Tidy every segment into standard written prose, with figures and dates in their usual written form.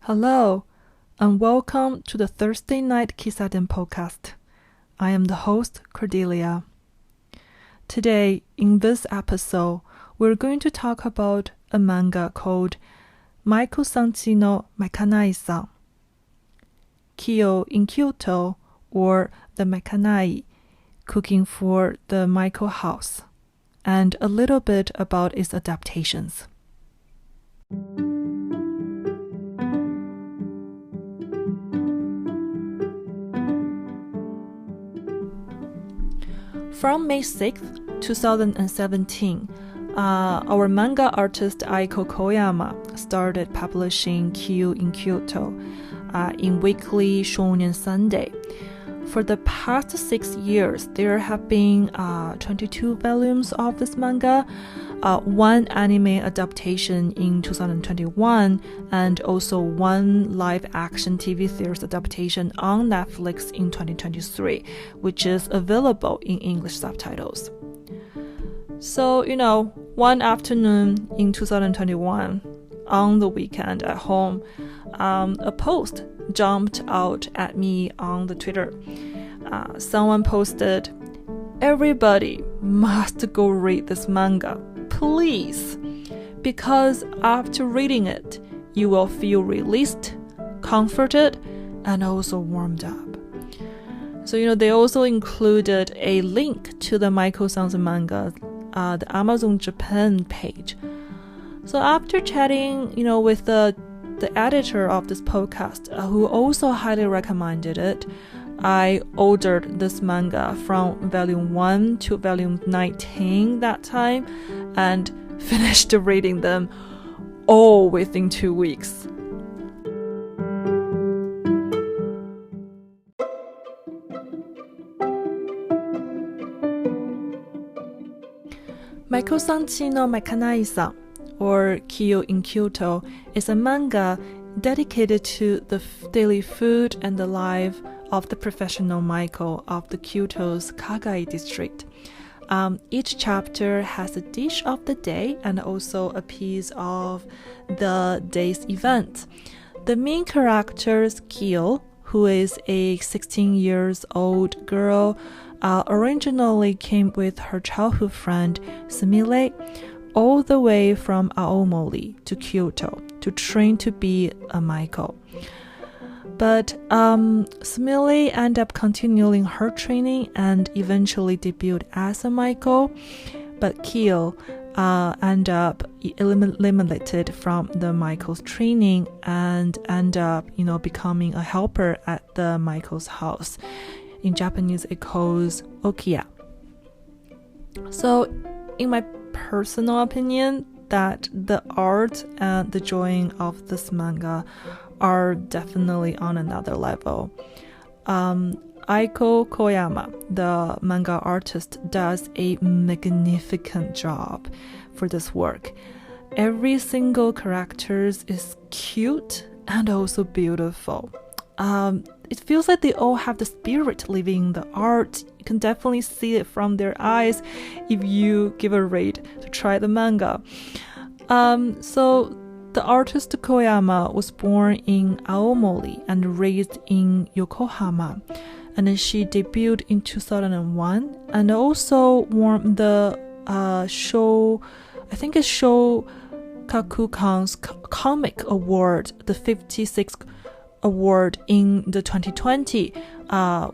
Hello, and welcome to the Thursday Night Kissaten podcast. I am the host, Cordelia. Today, in this episode, we're going to talk about a manga called Maiko-san no Makanai San, Kiyo in Kyoto, or the Makanai, cooking for the Maiko House, and a little bit about its adaptations. From May 6th, 2017, our manga artist Maiko Koyama started publishing Kiyo in Kyoto in weekly Shonen Sunday. For the past 6 years, there have been 22 volumes of this manga, one anime adaptation in 2021, and also one live-action TV series adaptation on Netflix in 2023, which is available in English subtitles. So, one afternoon in 2021, on the weekend at home, a post jumped out at me on the Twitter. Someone posted, "Everybody must go read this manga, please, because after reading it, you will feel released, comforted, and also warmed up." So, they also included a link to the Maiko-san's manga, the Amazon Japan page. So after chatting, with the editor of this podcast, who also highly recommended it, I ordered this manga from volume 1 to volume 19 that time and finished reading them all within 2 weeks. Maiko-san no Makanai San, or Kiyo in Kyoto, is a manga dedicated to the daily food and the life of the professional Maiko of the Kyoto's Kagai district. Each chapter has a dish of the day and also a piece of the day's event. The main character is Kiyo, who is a 16 years old girl, originally came with her childhood friend Sumire all the way from Aomori to Kyoto to train to be a Maiko. But Sumire ended up continuing her training and eventually debuted as a Maiko. But Kiyo ended up eliminated from the Maiko's training and ended up, becoming a helper at the Maiko's house. In Japanese, it calls okiya. So, in my personal opinion, that the art and the drawing of this manga are definitely on another level. Maiko Koyama, the manga artist, does a magnificent job for this work. Every single character is cute and also beautiful. It feels like they all have the spirit living in the art. You can definitely see it from their eyes if you give a read to try the manga. So the artist Koyama was born in Aomori and raised in Yokohama. And then she debuted in 2001 and also won the show, I think it's Shogakukan's Comic Award, the 56th award in the 2020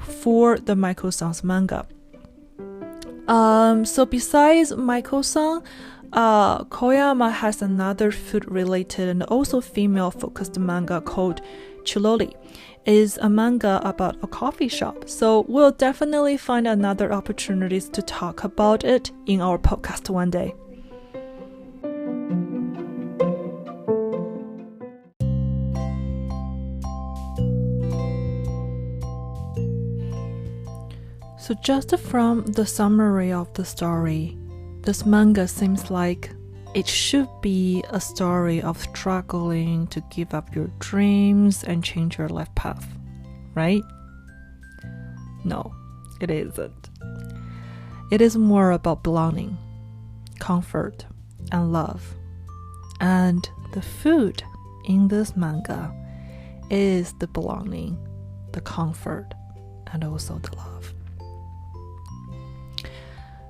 for the Maiko-san's manga. So besides Maiko-san, Koyama has another food-related and also female-focused manga called Churori. It is a manga about a coffee shop. So we'll definitely find another opportunities to talk about it in our podcast one day. So just from the summary of the story, this manga seems like it should be a story of struggling to give up your dreams and change your life path, right? No, it isn't. It is more about belonging, comfort, and love. And the food in this manga is the belonging, the comfort, and also the love.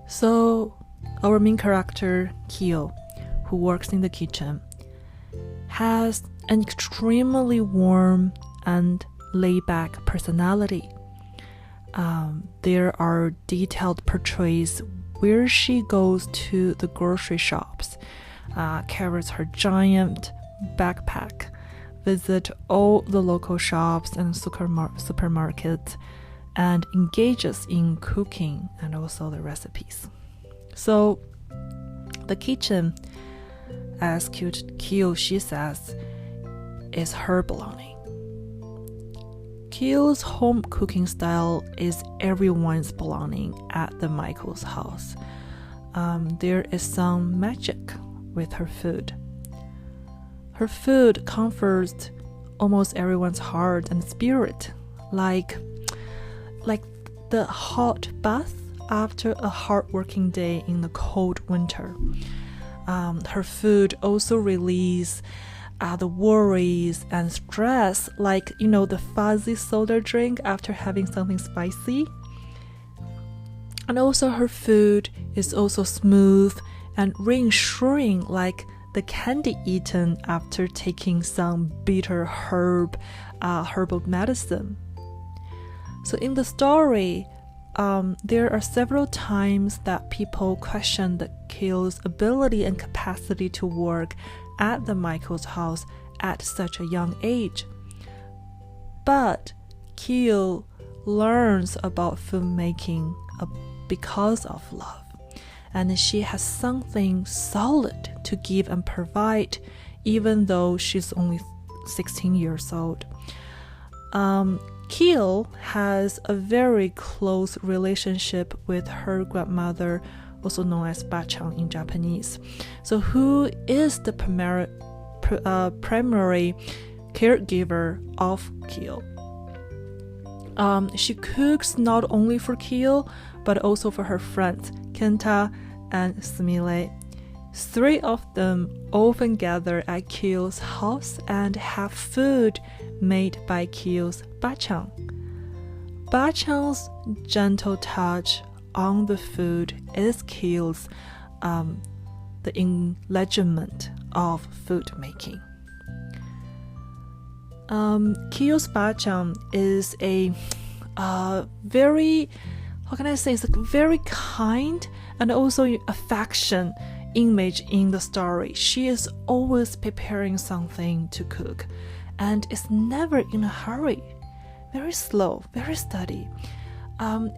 So our main character, Kiyo, who works in the kitchen, has an extremely warm and laid-back personality. There are detailed portraits where she goes to the grocery shops, carries her giant backpack, visit all the local shops and supermarkets, and engages in cooking and also the recipes. So the kitchen, as Kiyo, she says, is her belonging. Kiyo's home cooking style is everyone's belonging at the Maiko's house. There is some magic with her food. Her food comforts almost everyone's heart and spirit, like the hot bath after a hard working day in the cold winter. Her food also releases the worries and stress, like the fuzzy soda drink after having something spicy. And also her food is also smooth and reassuring, like the candy eaten after taking some bitter herbal medicine. So in the story, there are several times that people question the Kiyo's ability and capacity to work at the Maiko's house at such a young age. But Kiyo learns about filmmaking because of love, and she has something solid to give and provide, even though she's only 16 years old. Kiyo has a very close relationship with her grandmother, also known as bachan in Japanese. So who is the primary caregiver of Kiyo. She cooks not only for Kiyo, but also for her friends, Kenta and Sumire. Three of them often gather at Kiyo's house and have food made by Kiyo's bachan. Bachan's gentle touch on the food is Kiyo's the enlightenment of food making. Kiyo's bachan is a very, it's a very kind and also affection image in the story. She is always preparing something to cook and is never in a hurry. Very slow, very steady.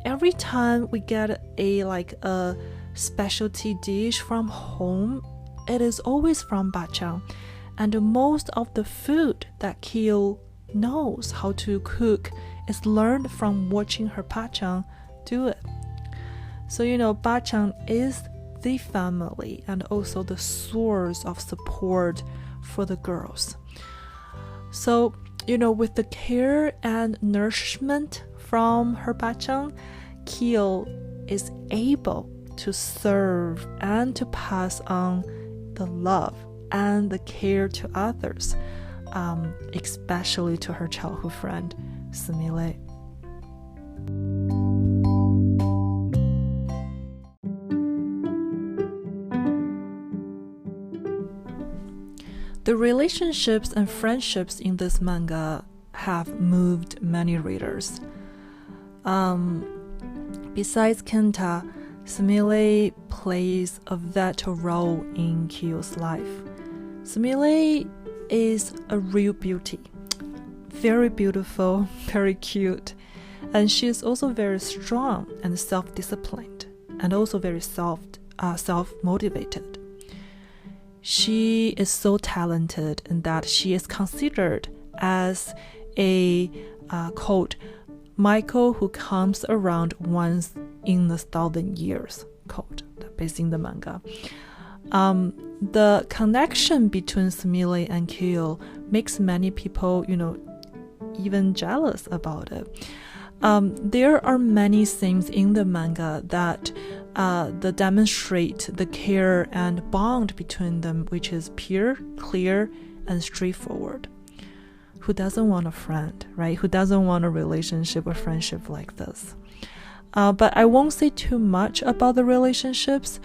Every time we get a specialty dish from home, it is always from bachan, and most of the food that Kiyo knows how to cook is learned from watching her bachan do it. So bachan is the family and also the source of support for the girls. So with the care and nourishment from her bachan, Kiyo is able to serve and to pass on the love and the care to others, especially to her childhood friend, Sumire. The relationships and friendships in this manga have moved many readers. Besides Kenta, Sumire plays a vital role in Kiyo's life. Sumire is a real beauty, very beautiful, very cute, and she is also very strong and self-disciplined, and also very self-motivated. She is so talented in that she is considered as a quote, Maiko who comes around once in 1,000 years, quote, based in the manga. The connection between Sumire and Kiyo makes many people, even jealous about it. There are many scenes in the manga that demonstrate the care and bond between them, which is pure, clear, and straightforward. who doesn't want a friend, right? Who doesn't want a relationship or friendship like this? But I won't say too much about the relationships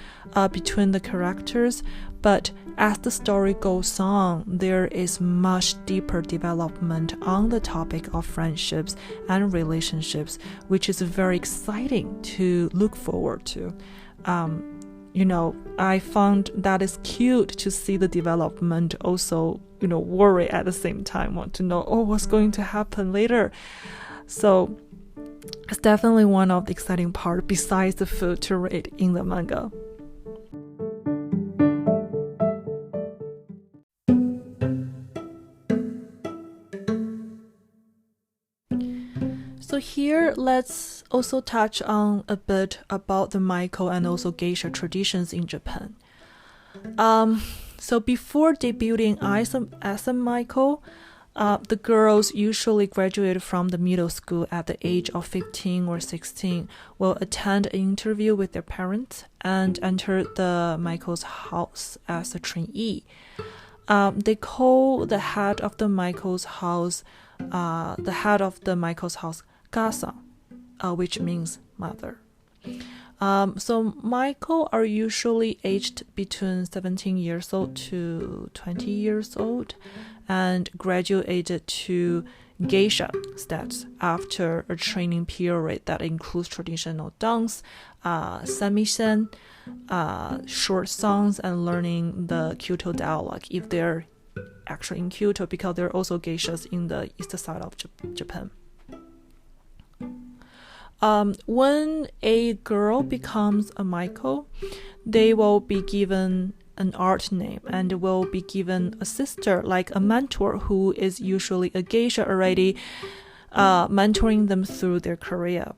between the characters, but as the story goes on, there is much deeper development on the topic of friendships and relationships, which is very exciting to look forward to. I found that is cute to see the development, also, worry at the same time, want to know, what's going to happen later. So it's definitely one of the exciting parts besides the food to read in the manga. So here, let's also touch on a bit about the Maiko and also geisha traditions in Japan. So before debuting as a Maiko, the girls usually graduate from the middle school at the age of 15 or 16, will attend an interview with their parents and enter the Maiko's house as a trainee. They call the head of the Maiko's house, Kasa, which means mother. So Maiko are usually aged between 17 years old to 20 years old and graduated to geisha status after a training period that includes traditional dance, samisen, short songs, and learning the Kyoto dialect if they're actually in Kyoto, because there are also geishas in the east side of Japan. When a girl becomes a Maiko, they will be given an art name and will be given a sister, like a mentor who is usually a geisha already, mentoring them through their career.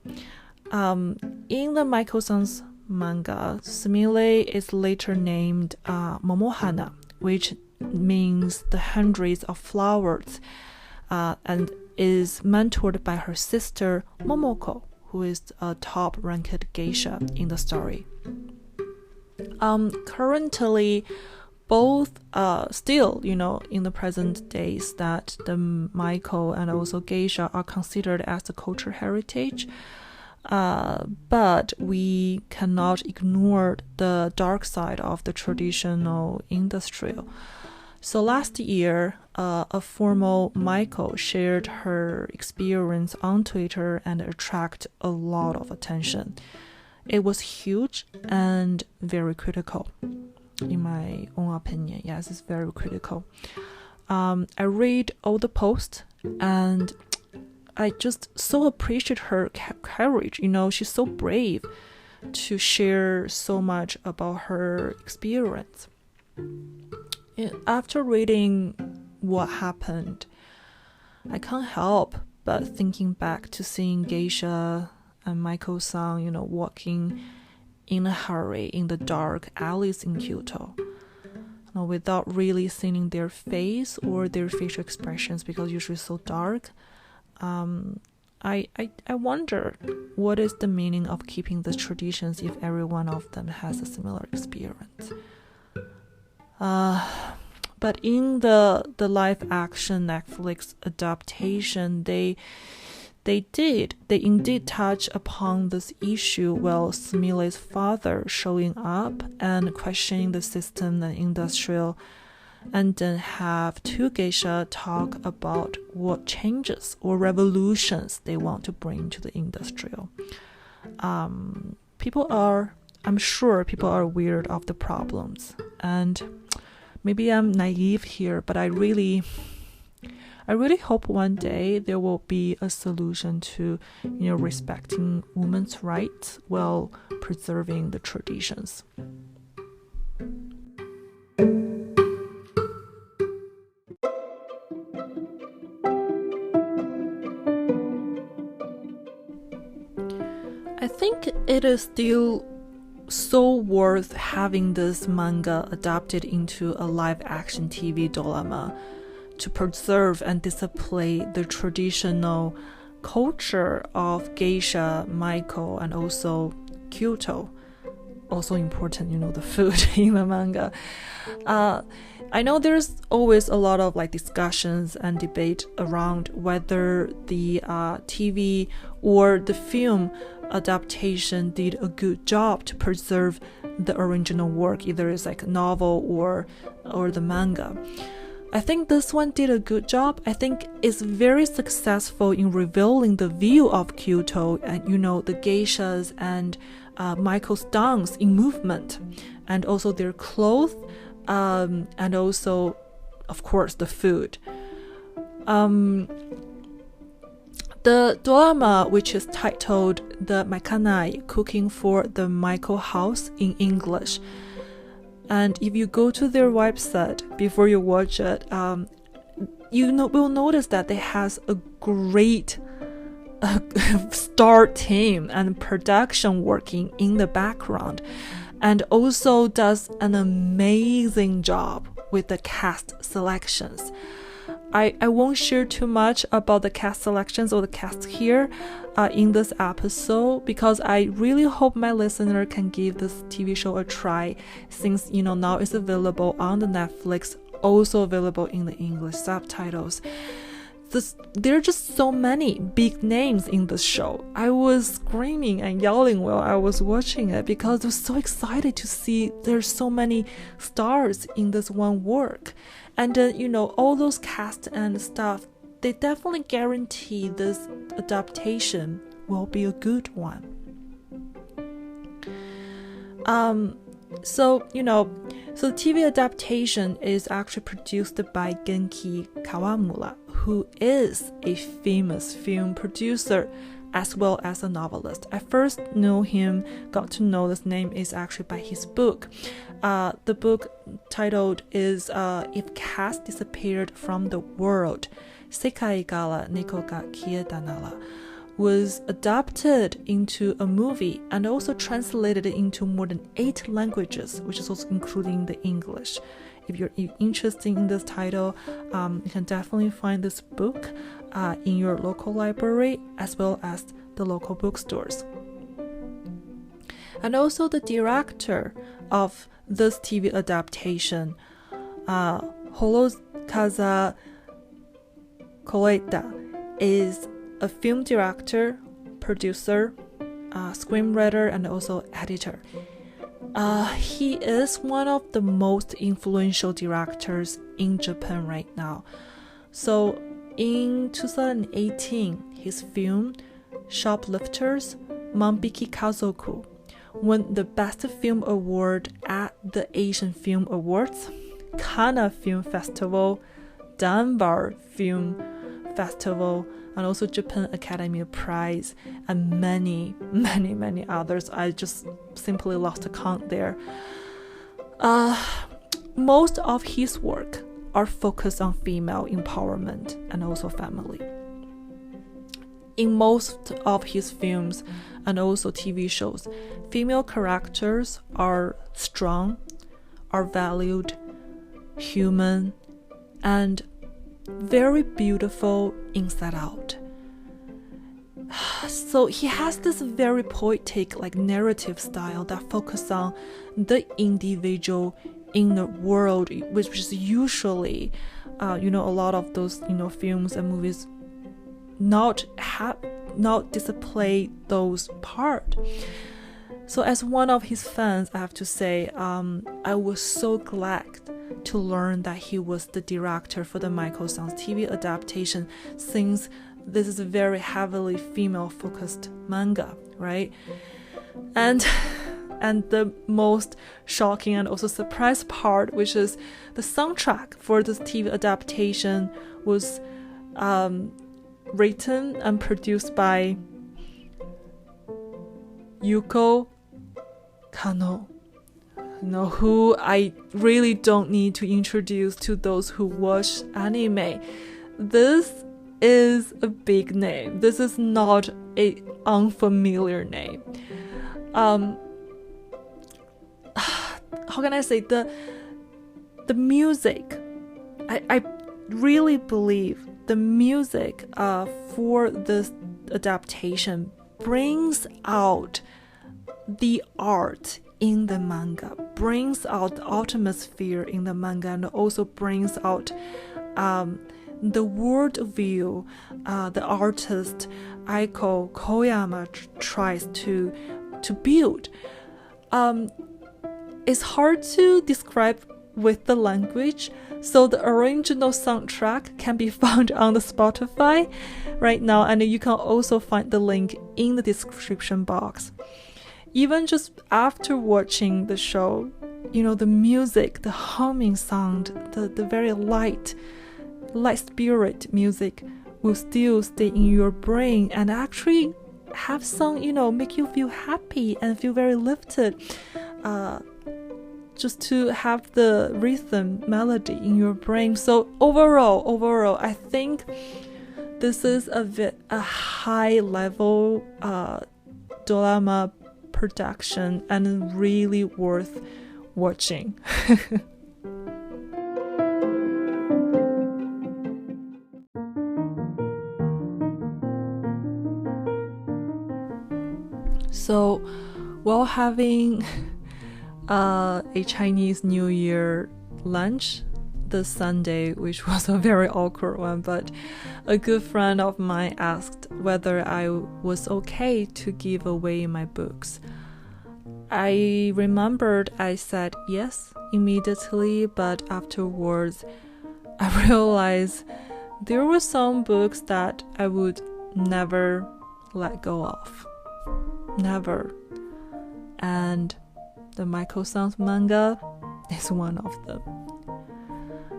In the Maiko-san's manga, Sumire is later named Momohana, which means the hundreds of flowers, and is mentored by her sister Momoko, who is a top-ranked geisha in the story. Currently, both still, in the present days, that the Maiko and also geisha are considered as the cultural heritage, but we cannot ignore the dark side of the traditional industry. So last year, a former Maiko shared her experience on Twitter and attracted a lot of attention. It was huge and very critical, in my own opinion. Yes, it's very critical. I read all the posts and I just so appreciate her courage. She's so brave to share so much about her experience. After reading what happened, I can't help but thinking back to seeing geisha and Maiko-san, walking in a hurry in the dark alleys in Kyoto, without really seeing their face or their facial expressions because usually it's so dark. I wonder what is the meaning of keeping these traditions if every one of them has a similar experience. But in the live action Netflix adaptation, they indeed touch upon this issue while Sumire's father showing up and questioning the system and industrial, and then have two geisha talk about what changes or revolutions they want to bring to the industrial. I'm sure people are weird of the problems, and maybe I'm naive here, but I really hope one day there will be a solution to, respecting women's rights while preserving the traditions. I think it is still so worth having this manga adapted into a live-action TV drama to preserve and display the traditional culture of geisha, Maiko, and also Kyoto. also important, the food in the manga. I know there's always a lot of discussions and debate around whether the TV or the film adaptation did a good job to preserve the original work, either it's a novel or the manga. I think this one did a good job. I think it's very successful in revealing the view of Kyoto and the geishas and Maiko's dance in movement, and also their clothes, and also, of course, the food. The drama, which is titled The Makanai, Cooking for the Maiko House in English. And if you go to their website before you watch it, you will notice that it has a great star team and production working in the background, and also does an amazing job with the cast selections. I won't share too much about the cast selections or the cast here in this episode, because I really hope my listener can give this TV show a try, since now it's available on the Netflix, also available in the English subtitles. There are just so many big names in this show. I was screaming and yelling while I was watching it because I was so excited to see there's so many stars in this one work. And all those cast and stuff, they definitely guarantee this adaptation will be a good one. So the TV adaptation is actually produced by Genki Kawamura, who is a famous film producer as well as a novelist. I first got to know this name is actually by his book. The book titled is If Cats Disappeared from the World, Sekai Gara Neko ga Kieta Nara, was adapted into a movie and also translated into more than 8 languages, which is also including the English. If you're interested in this title, you can definitely find this book in your local library as well as the local bookstores. And also the director of this TV adaptation, Horokazu Koreeda, is a film director, producer, screenwriter, and also editor. He is one of the most influential directors in Japan right now. So in 2018, his film Shoplifters Manbiki Kazoku won the Best Film Award at the Asian Film Awards, Cannes Film Festival, Denver Film Festival, and also Japan Academy Prize, and many, many, many others. I just simply lost the count there. Most of his work are focused on female empowerment and also family. In most of his films and also TV shows, female characters are strong, are valued, human, and very beautiful inside out. So he has this very poetic narrative style that focuses on the individual in the world, which is usually a lot of those films and movies not display those part. So as one of his fans, I have to say, I was so glad to learn that he was the director for the Maiko-san's TV adaptation, since this is a very heavily female-focused manga, right? And the most shocking and also surprise part, which is the soundtrack for this TV adaptation, was written and produced by Yuko Kanno, who I really don't need to introduce to those who watch anime. This is a big name. This is not an unfamiliar name. How can I say, the music, I really believe the music for this adaptation brings out the art in the manga, brings out the atmosphere in the manga, and also brings out the world view the artist Aiko Koyama tries to build. It's hard to describe with the language, so the original soundtrack can be found on the Spotify right now, and you can also find the link in the description box. Even just after watching the show, the music, the humming sound, the very light spirit music will still stay in your brain and actually have some, make you feel happy and feel very lifted. Just to have the rhythm, melody in your brain. So overall, I think this is a high level drama production and really worth watching. So while having a Chinese New Year lunch this Sunday, which was a very awkward one, but a good friend of mine asked whether I was okay to give away my books. I remembered I said yes immediately, but afterwards I realized there were some books that I would never let go of. Never. And the Maiko-san's manga is one of them.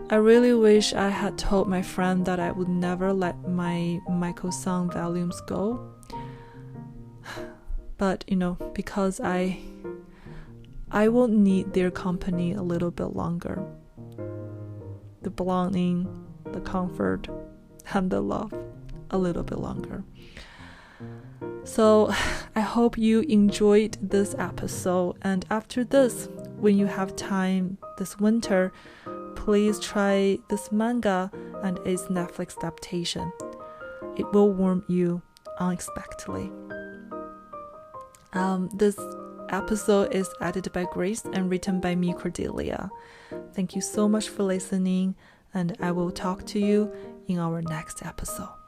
I really wish I had told my friend that I would never let my Maiko-san volumes go. But, because I will need their company a little bit longer. The belonging, the comfort, and the love a little bit longer. So I hope you enjoyed this episode, and after this, when you have time this winter, please try this manga and its Netflix adaptation. It will warm you unexpectedly. This episode is edited by Grace and written by me, Cordelia. Thank you so much for listening, and I will talk to you in our next episode.